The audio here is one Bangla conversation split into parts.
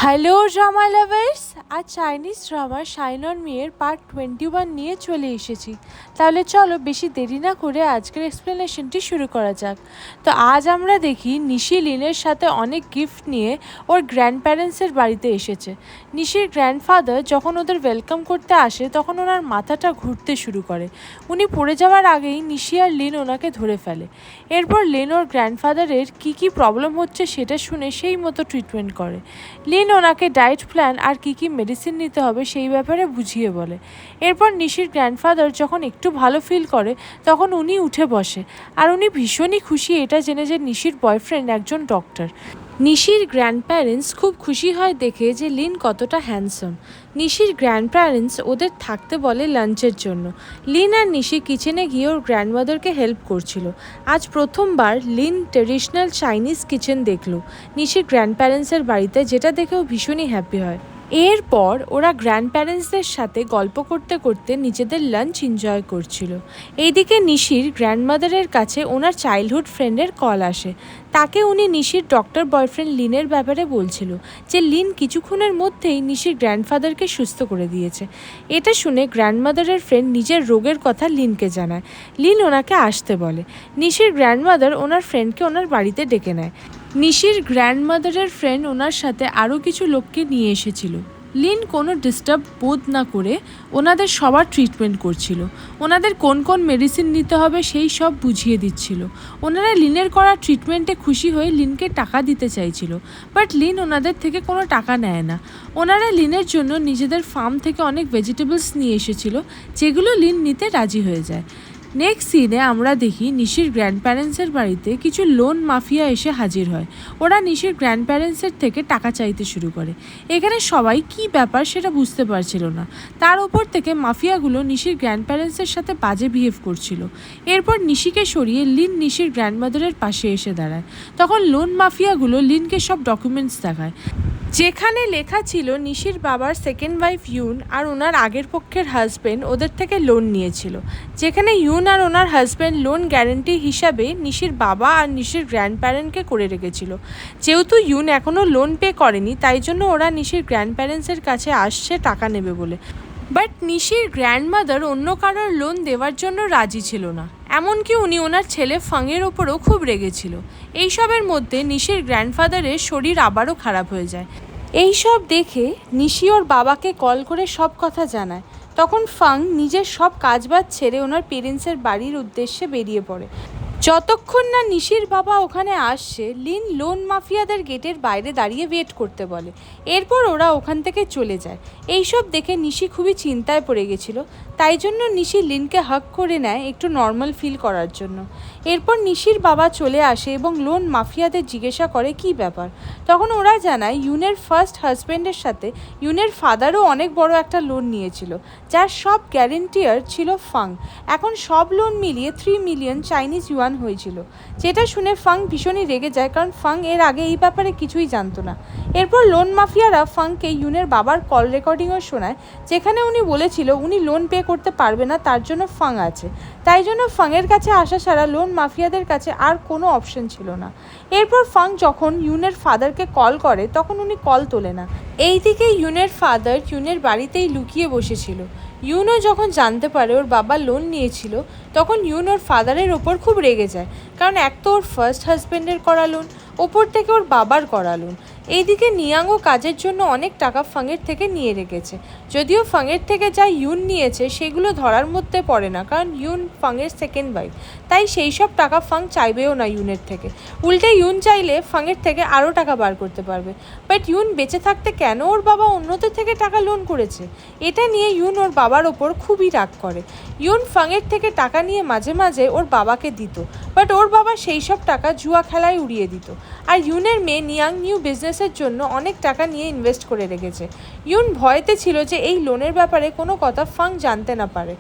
হ্যালো ড্রামা লাভার্স, আজ Chinese drama shine on me এর পার্ট 21 নিয়ে চলে এসেছি। তাহলে চলো বেশি দেরি না করে আজকের এক্সপ্লেনেশনটি শুরু করা যাক। তো আজ আমরা দেখি নিশি লিনের সাথে অনেক গিফট নিয়ে ওর গ্র্যান্ড প্যারেন্টসের বাড়িতে এসেছে। নিশির গ্র্যান্ডফাদার যখন ওদের ওয়েলকাম করতে আসে তখন ওনার মাথাটা ঘুরতে শুরু করে। উনি পড়ে যাওয়ার আগেই নিশি আর লিন ওনাকে ধরে ফেলে। এরপর লিন ওর গ্র্যান্ডফাদারের কী প্রবলেম হচ্ছে সেটা শুনে সেই মতো ট্রিটমেন্ট করে। লিন ওনাকে ডায়েট প্ল্যান আর কী মেডিসিন নিতে হবে সেই ব্যাপারে বুঝিয়ে বলে। এরপর নিশির গ্র্যান্ডফাদার যখন একটু ভালো ফিল করে তখন উনি উঠে বসে, আর উনি ভীষণই খুশি এটা জেনে যে নিশির বয়ফ্রেন্ড একজন ডক্টর। নিশির গ্র্যান্ড প্যারেন্টস খুব খুশি হয় দেখে যে লিন কতটা হ্যান্ডসাম। নিশির গ্র্যান্ড প্যারেন্টস ওদের থাকতে বলে লাঞ্চের জন্য। লিন আর নিশি কিচেনে গিয়ে ওর গ্র্যান্ডমাদারকে হেল্প করছিল। আজ প্রথমবার লিন ট্রেডিশনাল চাইনিজ কিচেন দেখলো নিশির গ্র্যান্ড প্যারেন্টসের বাড়িতে, যেটা দেখেও ভীষণই হ্যাপি হয়। এরপর ওরা গ্র্যান্ড প্যারেন্টসদের সাথে গল্প করতে করতে নিজেদের লাঞ্চ এনজয় করছিল। এইদিকে নিশির গ্র্যান্ডমাদারের কাছে ওনার চাইল্ডহুড ফ্রেন্ডের কল আসে। তাকে উনি নিশির ডক্টর বয়ফ্রেন্ড লিনের ব্যাপারে বলছিল যে লিন কিছুক্ষণের মধ্যেই নিশির গ্র্যান্ডফাদারকে সুস্থ করে দিয়েছে। এটা শুনে গ্র্যান্ডমাদারের ফ্রেন্ড নিজের রোগের কথা লিনকে জানায়। লিন ওনাকে আসতে বলে। নিশির গ্র্যান্ডমাদার ওনার ফ্রেন্ডকে ওনার বাড়িতে ডেকে নেয়। নিশির গ্র্যান্ডমাদারের ফ্রেন্ড ওনার সাথে আরও কিছু লোককে নিয়ে এসেছিল। লিন কোনো ডিস্টার্ব বোধ না করে ওনাদের সবার ট্রিটমেন্ট করছিল। ওনাদের কোন কোন মেডিসিন নিতে হবে সেই সব বুঝিয়ে দিচ্ছিল। ওনারা লিনের করা ট্রিটমেন্টে খুশি হয়ে লিনকে টাকা দিতে চাইছিল, বাট লিন ওনাদের থেকে কোনো টাকা নেয় না। ওনারা লিনের জন্য নিজেদের ফার্ম থেকে অনেক ভেজিটেবলস নিয়ে এসেছিল, যেগুলো লিন নিতে রাজি হয়ে যায়। নেক্সট সিনে আমরা দেখি নিশির গ্র্যান্ড প্যারেন্টসের বাড়িতে কিছু লোন মাফিয়া এসে হাজির হয়। ওরা নিশির গ্র্যান্ড প্যারেন্টসের থেকে টাকা চাইতে শুরু করে। এখানে সবাই কি ব্যাপার সেটা বুঝতে পারছিল না। তার ওপর থেকে মাফিয়াগুলো নিশির গ্র্যান্ড প্যারেন্টসের সাথে বাজে বিহেভ করছিল। এরপর নিশিকে সরিয়ে লিন নিশির গ্র্যান্ডমাদারের পাশে এসে দাঁড়ায়। তখন লোন মাফিয়াগুলো লিনকে সব ডকুমেন্টস দেখায়, যেখানে লেখা ছিল নিশির বাবার সেকেন্ড ওয়াইফ ইউন আর ওনার আগের পক্ষের হাজব্যান্ড ওদের থেকে লোন নিয়েছিল, যেখানে ইউন আর ওনার হাজব্যান্ড লোন গ্যারেন্টি হিসাবে নিশির বাবা আর নিশির গ্র্যান্ড প্যারেন্টকে করে রেখেছিল। যেহেতু ইউন এখনও লোন পে করেনি, তাই জন্য ওরা নিশির গ্র্যান্ড প্যারেন্টসের কাছে আসছে টাকা নেবে বলে। বাট নিশির গ্র্যান্ডমাদার অন্য কারোর লোন দেওয়ার জন্য রাজি ছিল না, এমনকি উনি ওনার ছেলে ফাংয়ের ওপরও খুব রেগেছিল। এইসবের মধ্যে নিশির গ্র্যান্ডফাদারের শরীর আবারও খারাপ হয়ে যায়। এইসব দেখে নিশি ওর বাবাকে কল করে সব কথা জানায়। তখন ফাং নিজের সব কাজবাজ ছেড়ে ওনার পেরেন্টসের বাড়ির উদ্দেশ্যে বেরিয়ে পড়ে। যতক্ষণ না নিশির বাবা ওখানে আসছে, লিন লোন মাফিয়াদের গেটের বাইরে দাঁড়িয়ে ওয়েট করতে বলে। এরপর ওরা ওখান থেকে চলে যায়। এইসব দেখে নিশি খুবই চিন্তায় পড়ে গেছিল, তাই জন্য নিশি লিনকে হাগ করে নেয় একটু নর্মাল ফিল করার জন্য। এরপর নিশির বাবা চলে আসে এবং লোন মাফিয়াদের জিজ্ঞাসা করে কি ব্যাপার। তখন ওরা জানায় ইউনের ফার্স্ট হাজব্যান্ডের সাথে ইউনের ফাদারও অনেক বড় একটা লোন নিয়েছিল, যার সব গ্যারেন্টিয়ার ছিল ফাং। এখন সব লোন মিলিয়ে 3 মিলিয়ন চাইনিজ ইউয়ান হয়েছিল, যেটা শুনে ফাং ভীষণই রেগে যায়, কারণ ফাং এর আগে এই ব্যাপারে কিছুই জানতো না। এরপর লোন মাফিয়ারা ফাংকে ইউনের বাবার কল রেকর্ডিংও শোনায়, যেখানে উনি বলেছিল উনি লোন পে করতে পারবে না, তার জন্য ফাং আছে। তাই জন্য ফাংয়ের কাছে আসা ছাড়া লোন মাফিয়াদের কাছে আর কোনো অপশন ছিল না। এরপর ফাং যখন ইউনের ফাদারকে কল করে তখন উনি কল তোলে না। এইদিকে ইউনের ফাদার ইউনের বাড়িতেই লুকিয়ে বসেছিল। ইউনও যখন জানতে পারে ওর বাবা লোন নিয়েছিল, তখন ইউন ওর ফাদারের ওপর খুব রেগে যায়, কারণ এক তো ওর ফার্স্ট হাজব্যান্ডের করা লোন, ওপর থেকে ওর বাবার করা লোন। এইদিকে নিয়াংও কাজের জন্য অনেক টাকা ফাংয়ের থেকে নিয়ে রেখেছে। যদিও ফাংয়ের থেকে যা ইউন নিয়েছে সেগুলো ধরার মধ্যে পড়ে না, কারণ ইউন ফাংয়ের সেকেন্ড ওয়াইফ, তাই সেই সব টাকা ফাং চাইবেও না ইউনের থেকে। উল্টে ইউন চাইলে ফাংয়ের থেকে আরও টাকা বার করতে পারবে। বাট ইউন বেঁচে থাকতে কেন ওর বাবা অন্যদের থেকে টাকা লোন করেছে, এটা নিয়ে ইউন ওর বাবার ওপর খুবই রাগ করে। ইউন ফাংয়ের থেকে টাকা নিয়ে মাঝে মাঝে ওর বাবাকে দিত, বাট ওর বাবা সেই সব টাকা জুয়া খেলায় উড়িয়ে দিত। আর ইউনের মেয়ে নিয়াং নিউ বিজনেসের জন্য অনেক টাকা নিয়ে ইনভেস্ট করে রেখেছে। ইউন ভয়তে ছিল যে এই লোনের ব্যাপারে কোনো কথা ফাং জানতে না পারে।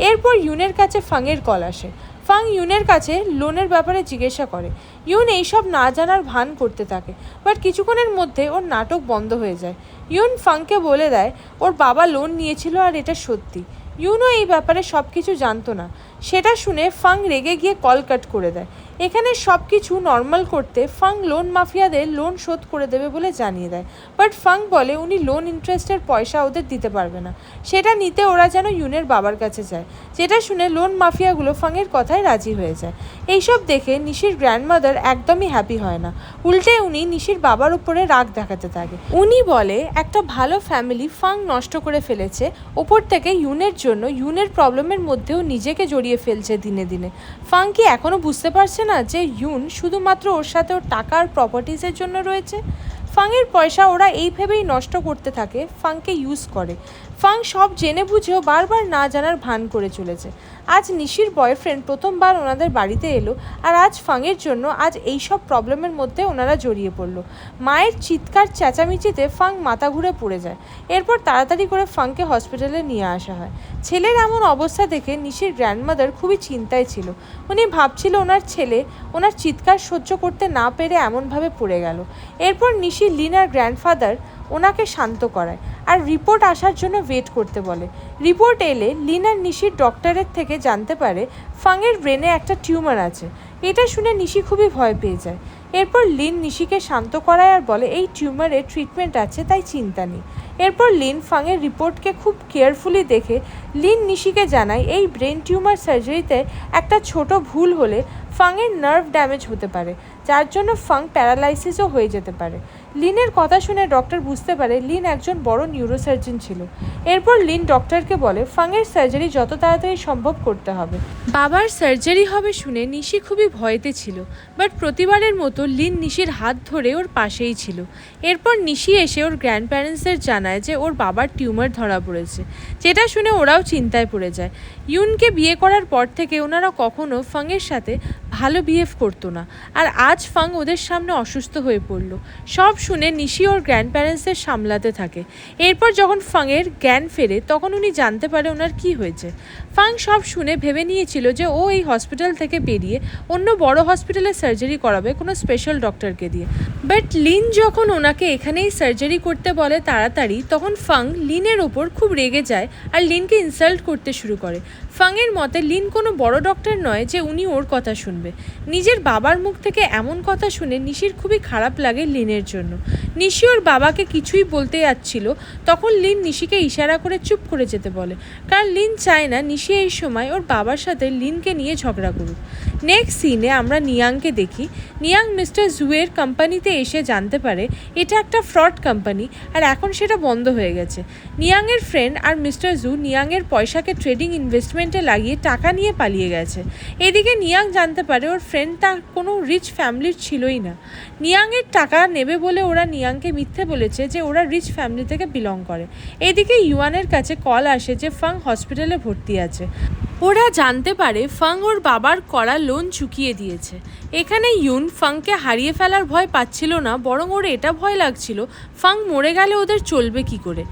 এরপর ইউনের কাছে ফাংয়ের কল আসে। ফাং ইউনের কাছে লোনের ব্যাপারে জিজ্ঞাসা করে। ইউন এইসব না জানার ভান করতে থাকে, বাট কিছুক্ষণের মধ্যে ওর নাটক বন্ধ হয়ে যায়। ইউন ফাংকে বলে দেয় ওর বাবা লোন নিয়েছিল আর এটা সত্যি। ইউনও এই ব্যাপারে সব কিছু জানতো না। সেটা শুনে ফাং রেগে গিয়ে কল কাট করে দেয়। এখানে সব কিছু নর্মাল করতে ফাং লোন মাফিয়াদের লোন শোধ করে দেবে বলে জানিয়ে দেয়। বাট ফাং বলে উনি লোন ইন্টারেস্টের পয়সা ওদের দিতে পারবে না, সেটা নিতে ওরা যেন ইউনের বাবার কাছে যায়। যেটা শুনে লোন মাফিয়াগুলো ফাংয়ের কথায় রাজি হয়ে যায়। এইসব দেখে নিশির গ্র্যান্ডমাদার একদমই হ্যাপি হয় না, উল্টে উনি নিশির বাবার উপরে রাগ দেখাতে থাকে। উনি বলে একটা ভালো ফ্যামিলি ফাং নষ্ট করে ফেলেছে, ওপর থেকে ইউনের জন্য ইউনের প্রবলেমের মধ্যেও নিজেকে জড়িয়ে ফেলছে দিনে দিনে। ফাং কি এখনও বুঝতে পারছে না যে ইউন শুধুমাত্র ওর সাথে ওর টাকা আর প্রপার্টিসের জন্য রয়েছে? ফাংয়ের পয়সা ওরা এই ভেবেই নষ্ট করতে থাকে, ফাংকে ইউজ করে। ফাং সব জেনে বুঝেও বারবার না জানার ভান করে চলেছে। আজ নিশির বয়ফ্রেন্ড প্রথমবার ওনাদের বাড়িতে এলো, আর আজ ফাংয়ের জন্য আজ এই সব প্রবলেমের মধ্যে ওনারা জড়িয়ে পড়লো। মায়ের চিৎকার চেঁচামেচিতে ফাং মাথা ঘুরে পড়ে যায়। এরপর তাড়াতাড়ি করে ফাংকে হসপিটালে নিয়ে আসা হয়। ছেলের এমন অবস্থা দেখে নিশির গ্র্যান্ডমাদার খুবই চিন্তায় ছিল। উনি ভাবছিল ওনার ছেলে ওনার চিৎকার সহ্য করতে না পেরে এমনভাবে পড়ে গেল। এরপর নিশি লিনার গ্র্যান্ডফাদার ওনাকে শান্ত করায় আর রিপোর্ট আসার জন্য ওয়েট করতে বলে। রিপোর্ট এলে লিনার নিশির ডক্টরের থেকে জানতে পারে ফাংয়ের ব্রেনে একটা টিউমার আছে। এটা শুনে নিশি খুবই ভয় পেয়ে যায়। এরপর লিন নিশিকে শান্ত করায় আর বলে এই টিউমারের ট্রিটমেন্ট আছে, তাই চিন্তা নেই। এরপর লিন ফাংয়ের রিপোর্টকে খুব কেয়ারফুলি দেখে লিন নিশিকে জানায় এই ব্রেন টিউমার সার্জারিতে একটা ছোট ভুল হলে ফাংয়ের নার্ভ ড্যামেজ হতে পারে, যার জন্য ফাং প্যারালাইসিসও হয়ে যেতে পারে। লিনের কথা শুনে ডক্টর বুঝতে পারে লিন একজন বড় নিউরোসার্জন ছিল। এরপর লিন ডক্টরকে বলে ফাংয়ের সার্জারি যত তাড়াতাড়ি সম্ভব করতে হবে। বাবার সার্জারি হবে শুনে নিশি খুবই ভয়তে ছিল, বাট প্রতিবারের মতো লিন নিশির হাত ধরে ওর পাশেই ছিল। এরপর নিশি এসে ওর গ্র্যান্ড প্যারেন্টসদের জানায় যে ওর বাবার টিউমার ধরা পড়েছে, যেটা শুনে ওরাও চিন্তায় পড়ে যায়। ইউনকে বিয়ে করার পর থেকে ওনারা কখনো ফাংয়ের সাথে ভালো বিহেভ করতো না, আর আজ ফাং ওদের সামনে অসুস্থ হয়ে পড়লো। সব শুনে নিশি ওর গ্র্যান্ড প্যারেন্টসদের সামলাতে থাকে। এরপর যখন ফাংয়ের জ্ঞান ফেরে তখন উনি জানতে পারে ওনার কি হয়েছে। ফাং সব শুনে ভেবে নিয়েছিল যে ও এই হসপিটাল থেকে বেরিয়ে অন্য বড় হসপিটালে সার্জারি করাবে কোনো স্পেশাল ডক্টরকে দিয়ে। বাট লিন যখন ওনাকে এখানেই সার্জারি করতে বলে তাড়াতাড়ি, তখন ফাং লিনের ওপর খুব রেগে যায় আর লিনকে ইনসাল্ট করতে শুরু করে। ফাংয়ের মতে লিন কোনো বড় ডক্টর নয় যে উনি ওর কথা শুনবে। নিজের বাবার মুখ থেকে এমন কথা শুনে নিশির খুবই খারাপ লাগে লিনের জন্য। নিশি ওর বাবাকে কিছুই বলতে যাচ্ছিল, তখন লিন নিশিকে ইশারা করে চুপ করে যেতে বলে, কারণ লিন চায় না নিশি এই সময় ওর বাবার সাথে লিনকে নিয়ে ঝগড়া করুক। নেক্সট সিনে আমরা নিয়াংকে দেখি। নিয়াং মিস্টার জুয়ের কোম্পানিতে এসে জানতে পারে এটা একটা ফ্রড কোম্পানি, আর এখন সেটা বন্ধ হয়ে গেছে। নিয়াংয়ের ফ্রেন্ড আর মিস্টার জু নিয়াংয়ের পয়সাকে ট্রেডিং ইনভেস্টমেন্টে লাগিয়ে টাকা নিয়ে পালিয়ে গেছে। এদিকে নিয়াং জানতে পারে ওর ফ্রেন্ড তার কোনো রিচ ফ্যামিলির ছিলই না। নিয়াংয়ের টাকা নেবে বলে ওরা নিয়াংকে মিথ্যে বলেছে যে ওরা রিচ ফ্যামিলি থেকে বিলং করে। এদিকে ইউয়ানের কাছে কল আসে যে ফাং হসপিটালে ভর্তি আছে। ওরা জানতে পারে ফাং ওর বাবার করা লোন চুকিয়ে দিয়েছে। এখানে ইউন ফাংকে হারিয়ে ফেলার ভয় পাচ্ছিল না, বরং ওর এটা ভয় লাগছিল ফাং মরে গেলে ওদের চলবে কি করে।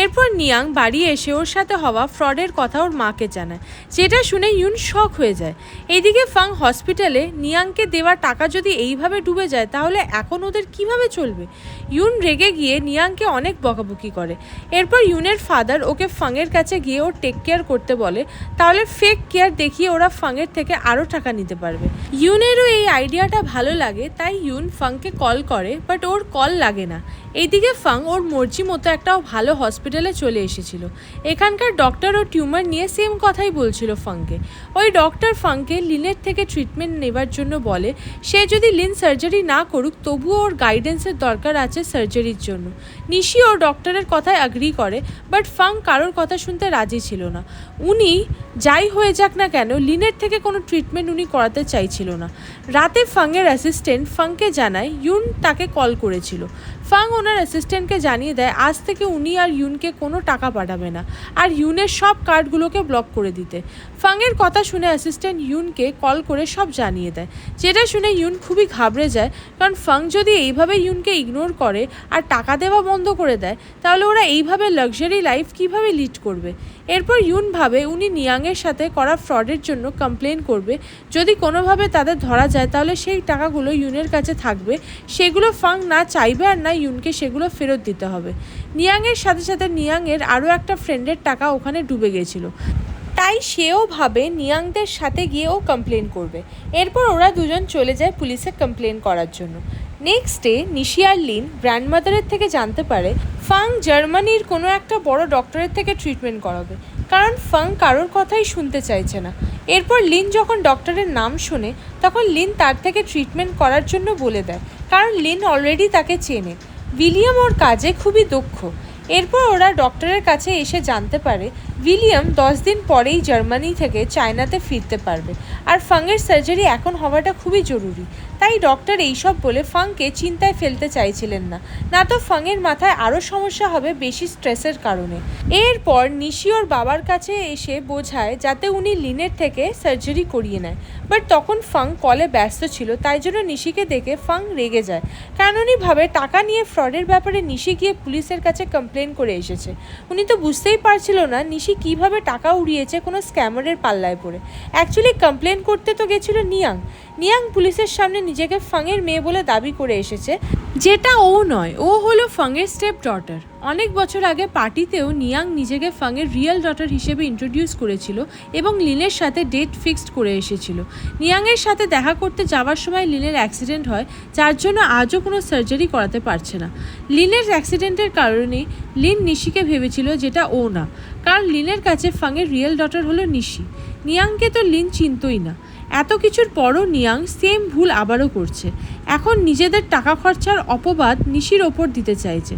এরপর নিয়াং বাড়ি এসে ওর সাথে হওয়া ফ্রডের কথা ওর মাকে জানায়, যেটা শুনে ইউন শক হয়ে যায়। এদিকে ফাং হসপিটালে নিয়াংকে দেওয়া টাকা যদি এইভাবে ডুবে যায় তাহলে এখন ওদের কিভাবে চলবে। ইউন রেগে গিয়ে নিয়াংকে অনেক বকাবকি করে। এরপর ইউনের ফাদার ওকে ফাংয়ের কাছে গিয়ে ওর টেক কেয়ার করতে বলে, তাহলে ফেক কেয়ার দেখিয়ে ওরা ফাংয়ের থেকে আরও টাকা নিতে পারবে। ইউনেরও এই আইডিয়াটা ভালো লাগে, তাই ইউন ফাংকে কল করে, বাট ওর কল লাগে না। এইদিকে ফাং ওর মর্জি মতো একটা ভালো হসপিটালে চলে এসেছিল। এখানকার ডক্টর ও টিউমার নিয়ে সেম কথাই বলছিল ফাংকে। ওই ডক্টর ফাংকে লিনের থেকে ট্রিটমেন্ট নেবার জন্য বলে সে যদি লিন সার্জারি না করুক তবুও ওর গাইডেন্সের দরকার আছে সার্জারির জন্য। নিশি ও ডক্টরের কথায় অ্যাগ্রি করে, বাট ফাং কারোর কথা শুনতে রাজি ছিল না। উনি যাই হয়ে যাক না কেন লিনের থেকে কোনো ট্রিটমেন্ট উনি করাতে চাইছিল না। রাতে ফাংয়ের অ্যাসিস্ট্যান্ট ফাংকে জানায় ইউন তাকে কল করেছিল। ফাং ওনার অ্যাসিস্ট্যান্টকে জানিয়ে দেয় আজ থেকে উনি আর ইউনকে কোনো টাকা পাঠাবে না, আর ইউনের সব কার্ডগুলোকে ব্লক করে দিতে। ফাংয়ের কথা শুনে অ্যাসিস্ট্যান্ট ইউনকে কল করে সব জানিয়ে দেয়, যেটা শুনে ইউন খুবই ঘাবড়ে যায়, কারণ ফাং যদি এইভাবে ইউনকে ইগনোর করে আর টাকা দেওয়া বন্ধ করে দেয় তাহলে ওরা এইভাবে লাক্সারি লাইফ কিভাবে লিড করবে। এরপর ইউন ভাবে উনি নিয়াংয়ের সাথে করা ফ্রডের জন্য কমপ্লেন করবে। যদি কোনোভাবে তাদের ধরা যায় তাহলে সেই টাকাগুলো ইউনের কাছে থাকবে, সেগুলো ফাং না চাইবে আর না ইউনকে সেগুলো ফেরত দিতে হবে। নিয়াংয়ের সাথে সাথে নিয়াংয়ের আরও একটা ফ্রেন্ডের টাকা ওখানে ডুবে গেছিলো। তাই সেও ভাবে নিয়াংদের সাথে গিয়ে ও কমপ্লেন করবে। এরপর ওরা দুজন চলে যায় পুলিশে কমপ্লেন করার জন্য। নেক্সট ডে নিশি আর লিন গ্র্যান্ডমাদারের থেকে জানতে পারে ফাং জার্মানির কোনো একটা বড় ডক্টরের থেকে ট্রিটমেন্ট করাবে, কারণ ফাং কারোর কথাই শুনতে চাইছে না। এরপর লিন যখন ডক্টরের নাম শোনে তখন লিন তার থেকে ট্রিটমেন্ট করার জন্য বলে দেয়, কারণ লিন অলরেডি তাকে চেনে। উইলিয়াম ওর কাজে খুবই দক্ষ। এরপর ওরা ডক্টরের কাছে এসে জানতে পারে উইলিয়াম 10 দিন পরেই জার্মানি থেকে চায়নাতে ফিরতে পারবে, আর ফাংয়ের সার্জারি এখন হওয়াটা খুবই জরুরি। তাই ডক্টর এইসব বলে ফাংকে চিন্তায় ফেলতে চাইছিলেন না, না তো ফাংয়ের মাথায় আরও সমস্যা হবে বেশি স্ট্রেসের কারণে। এরপর নিশি ওর বাবার কাছে এসে বোঝায় যাতে উনি লিনের থেকে সার্জারি করিয়ে নেয়, বাট তখন ফাং কলে ব্যস্ত ছিল, তাই জন্য নিশিকে দেখে ফাং রেগে যায়, কারণ উনি ভাবে টাকা নিয়ে ফ্রডের ব্যাপারে নিশি গিয়ে পুলিশের কাছে কমপ্লেন করে এসেছে। উনি তো বুঝতেই পারছিল না নিশি কীভাবে টাকা উড়িয়েছে কোনো স্ক্যামারের পাল্লায় পড়ে। অ্যাকচুয়ালি কমপ্লেন করতে তো গেছিল নিয়াং পুলিশের সামনে নিজেকে ফাংয়ের মেয়ে বলে দাবি করে এসেছে, যেটা ও নয়, ও হলো ফাংয়ের স্টেপ ডটার। অনেক বছর আগে পার্টিতেও নিয়াং নিজেকে ফাংয়ের রিয়েল ডটার হিসেবে ইন্ট্রোডিউস করেছিল এবং লিনের সাথে ডেট ফিক্সড করে এসেছিল। নিয়াংয়ের সাথে দেখা করতে যাওয়ার সময় লিনের অ্যাক্সিডেন্ট হয়, যার জন্য আজও কোনো সার্জারি করাতে পারছে না। লিনের অ্যাক্সিডেন্টের কারণেই লিন নিশিকে ভেবেছিল, যেটা ও না, কারণ লিনের কাছে ফাংয়ের রিয়েল ডটার হলো নিশি। নিয়াংকে তো লিন চিনতই না। এত কিছুর পরও নিয়াং সেম ভুল আবারও করছে। এখন নিজেদের টাকা খরচার অপবাদ নিশির ওপর দিতে চাইছে।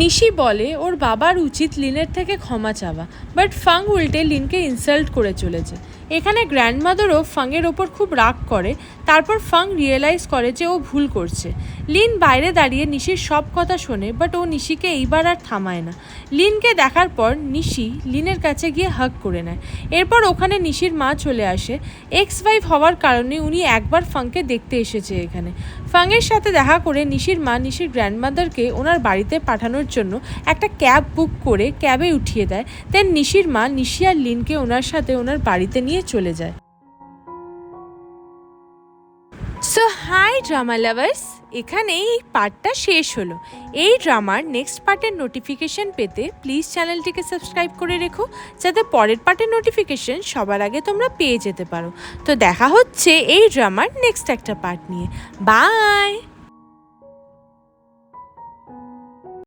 নিশি বলে ওর বাবার উচিত লিনের থেকে ক্ষমা চাওয়া, বাট ফাং উল্টে লিনকে ইনসাল্ট করে চলেছে। এখানে গ্র্যান্ডমাদারও ফাংয়ের ওপর খুব রাগ করে। তারপর ফাং রিয়েলাইজ করে যে ও ভুল করছে। লিন বাইরে দাঁড়িয়ে নিশির সব কথা শোনে, বাট ও নিশিকে এইবার আর থামায় না। লিনকে দেখার পর নিশি লিনের কাছে গিয়ে হাগ করে নেয়। এরপর ওখানে নিশির মা চলে আসে। এক্স ওয়াইফ হওয়ার কারণে উনি একবার ফাংকে দেখতে এসেছে এখানে। ফাংয়ের সাথে দেখা করে নিশির মা নিশির গ্র্যান্ডমাদারকে ওনার বাড়িতে পাঠানোর জন্য একটা ক্যাব বুক করে ক্যাবে উঠিয়ে দেয়। দেন নিশির মা নিশি আর লিনকে ওনার সাথে ওনার বাড়িতে নিয়ে চলে যায়। সো হাই ড্রামা লাভার্স, এখানেই এই পার্টটা শেষ হলো। এই ড্রামার নেক্সট পার্টের নোটিফিকেশন পেতে প্লিজ চ্যানেলটিকে সাবস্ক্রাইব করে রেখো, যাতে পরের পার্টের নোটিফিকেশন সবার আগে তোমরা পেয়ে যেতে পারো। তো দেখা হচ্ছে এই ড্রামার নেক্সট একটা পার্ট নিয়ে। বাই।